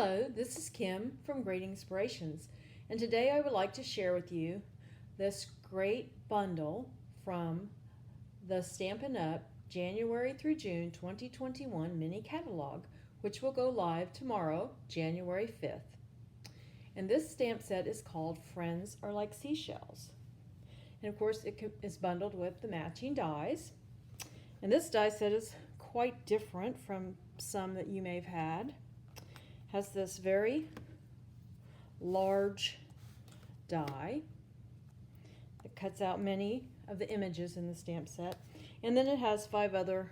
Hello, this is Kim from Great Inspirations, and today I would like to share with you this great bundle from the Stampin' Up! January through June 2021 mini catalog, which will go live tomorrow, January 5th. And this stamp set is called Friends Are Like Seashells. And of course, it is bundled with the matching dies. And this die set is quite different from some that you may have had. Has this very large die that cuts out many of the images in the stamp set, and then it has 5 other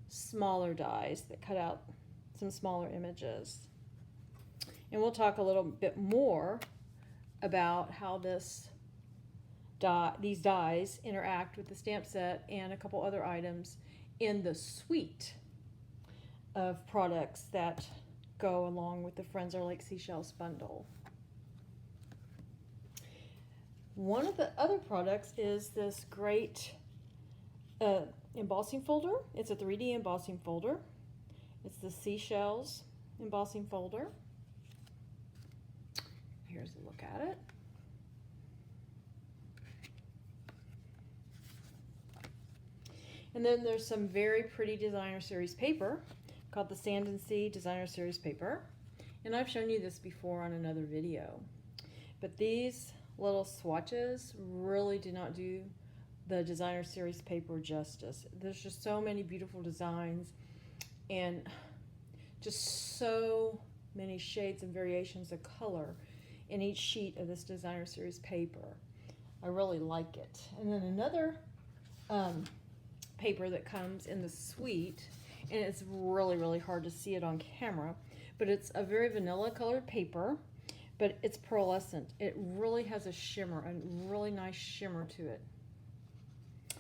smaller dies that cut out some smaller images. And we'll talk a little bit more about how these dies interact with the stamp set and a couple other items in the suite of products that go along with the Friends Are Like Seashells bundle. One of the other products is this great embossing folder. It's a 3D embossing folder. It's the Seashells embossing folder. Here's a look at it. And then there's some very pretty designer series paper called the Sand and Sea Designer Series paper. And I've shown you this before on another video. But these little swatches really do not do the designer series paper justice. There's just so many beautiful designs and just so many shades and variations of color in each sheet of this designer series paper. I really like it. And then another paper that comes in the suite, and it's really hard to see it on camera, but it's a very vanilla colored paper, but it's pearlescent. It really has a shimmer, a really nice shimmer to it.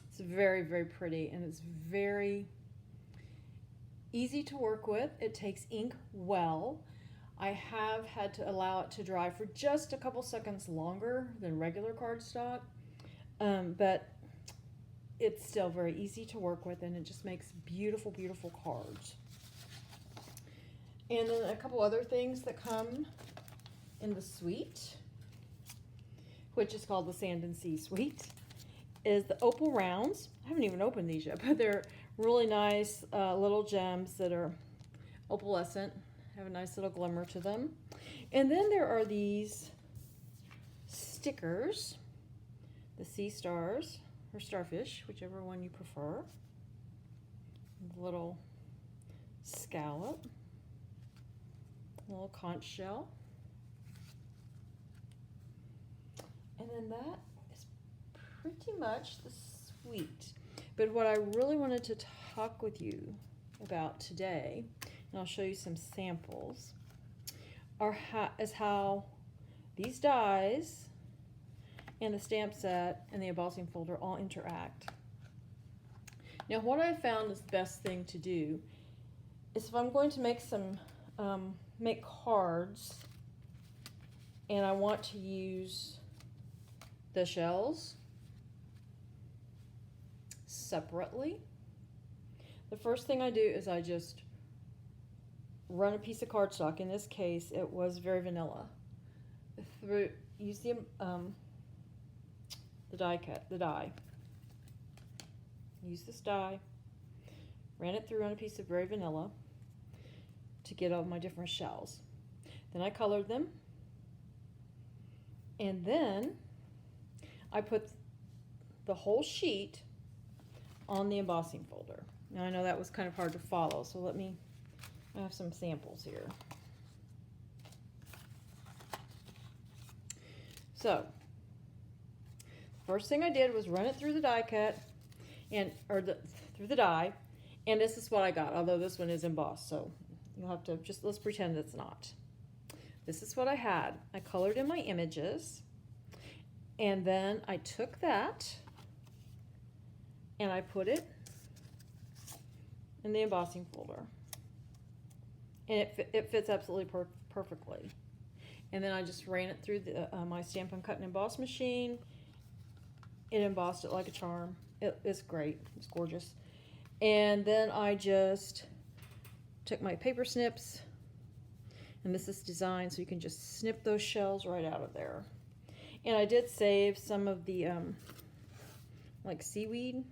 It's very pretty, and it's very easy to work with. It takes ink well. I have had to allow it to dry for just a couple seconds longer than regular cardstock, but it's still very easy to work with, and it just makes beautiful cards. And then a couple other things that come in the suite, which is called the Sand and Sea suite, is the opal rounds. I haven't even opened these yet, but they're really nice little gems that are opalescent, have a nice little glimmer to them. And then there are these stickers, the sea stars, or starfish, whichever one you prefer. The little scallop, a little conch shell. And then that is pretty much the suite. But what I really wanted to talk with you about today, and I'll show you some samples, is how these dies and the stamp set and the embossing folder all interact. Now, what I found is the best thing to do is if I'm going to make make cards and I want to use the shells separately, the first thing I do is I just run a piece of cardstock. In this case, it was very vanilla. Use the die. Use this die, ran it through on a piece of very vanilla to get all my different shells. Then I colored them, and then I put the whole sheet on the embossing folder. Now I know that was kind of hard to follow, so I have some samples here. So first thing I did was run it through the die cut, through the die, and this is what I got, although this one is embossed, so you'll have to let's pretend it's not. This is what I had. I colored in my images, and then I took that and I put it in the embossing folder, and it fits absolutely perfectly. And then I just ran it through my Stampin' Cut and Emboss machine. It embossed it like a charm. It's great. It's gorgeous. And then I just took my paper snips And this is designed so you can just snip those shells right out of there. And I did save some of the like seaweed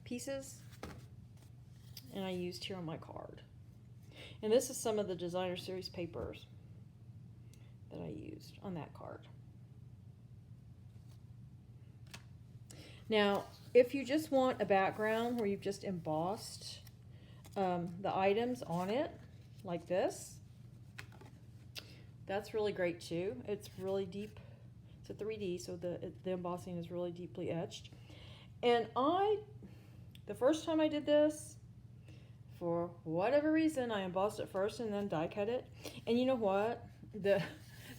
pieces, and I used here on my card. And this is some of the designer series papers that I used on that card. Now, if you just want a background where you've just embossed the items on it, like this, that's really great too. It's really deep. It's a 3D, so the embossing is really deeply etched. And the first time I did this, for whatever reason, I embossed it first and then die cut it. And you know what? The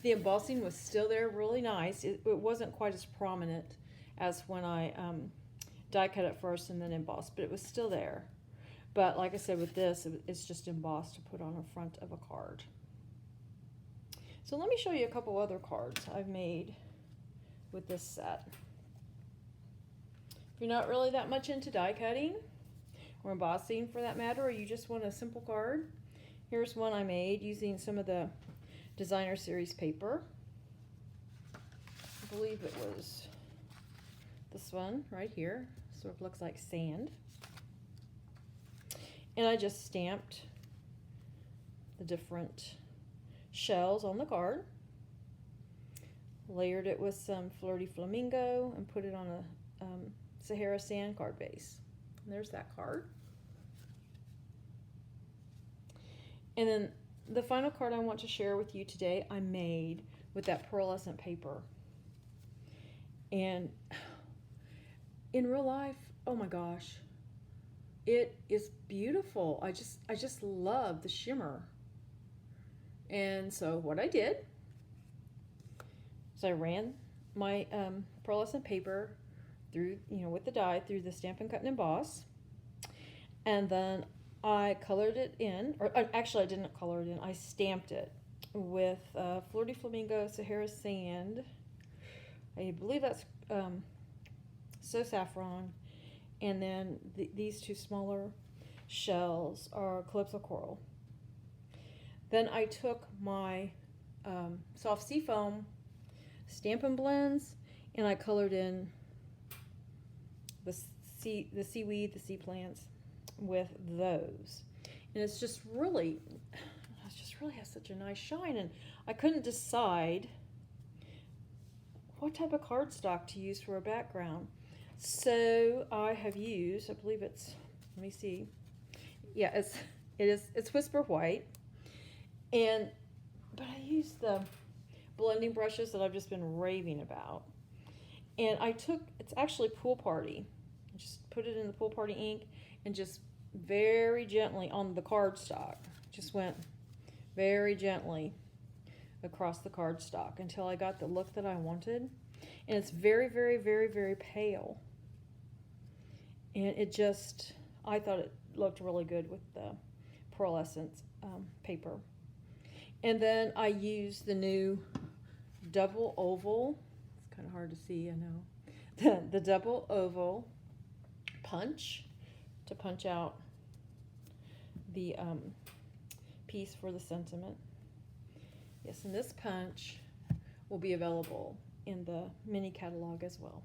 embossing was still there, really nice. It wasn't quite as prominent as when I die cut it first and then embossed, but it was still there. But like I said, with this, it's just embossed to put on the front of a card. So let me show you a couple other cards I've made with this set. If you're not really that much into die cutting or embossing for that matter, or you just want a simple card, here's one I made using some of the designer series paper. I believe it was this one right here. Sort of looks like sand. And I just stamped the different shells on the card, layered it with some Flirty Flamingo, and put it on a Sahara sand card base. And there's that card. And then the final card I want to share with you today, I made with that pearlescent paper. And in real life, oh my gosh, it is beautiful. I just love the shimmer. And so what I did is I ran my pearlescent paper through, with the die through the Stampin' Cut and Emboss, and then I colored it in, or actually I didn't color it in, I stamped it with Flirty Flamingo Sahara Sand. I believe that's So Saffron, and then these two smaller shells are Calypso Coral. Then I took my soft seafoam Stampin' Blends, and I colored in the seaweed, the sea plants with those. And it just really has such a nice shine. And I couldn't decide what type of cardstock to use for a background. So I have used, I believe it's, let me see. Yeah, it's Whisper White. But I used the blending brushes that I've just been raving about. And it's actually Pool Party. I just put it in the Pool Party ink and just very gently on the cardstock. Just went very gently across the cardstock until I got the look that I wanted. And it's very, very, very, very pale. And I thought it looked really good with the pearlescent paper. And then I used the new double oval. It's kind of hard to see, I know. The double oval punch to punch out the piece for the sentiment. Yes, and this punch will be available in the mini catalog as well.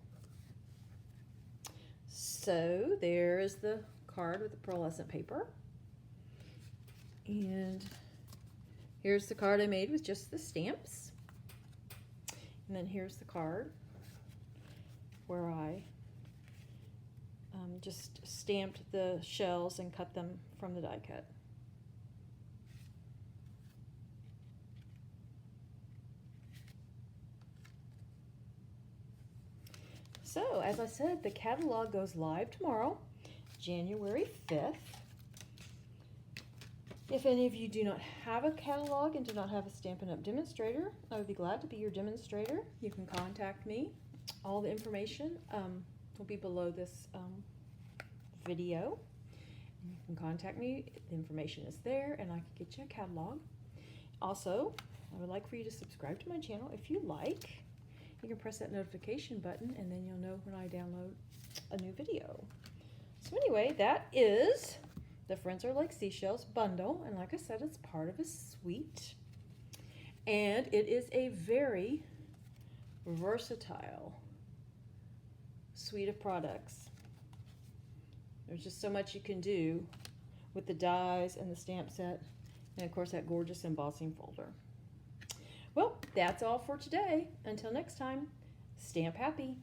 So there is the card with the pearlescent paper. And here's the card I made with just the stamps. And then here's the card where I just stamped the shells and cut them from the die cut. So, as I said, the catalog goes live tomorrow, January 5th. If any of you do not have a catalog and do not have a Stampin' Up! Demonstrator, I would be glad to be your demonstrator. You can contact me. All the information will be below this video. You can contact me. The information is there, and I can get you a catalog. Also, I would like for you to subscribe to my channel if you like. You can press that notification button, and then you'll know when I download a new video. So anyway, that is the Friends Are Like Seashells bundle. And like I said, it's part of a suite. And it is a very versatile suite of products. There's just so much you can do with the dies and the stamp set. And of course that gorgeous embossing folder. Well, that's all for today. Until next time, stamp happy.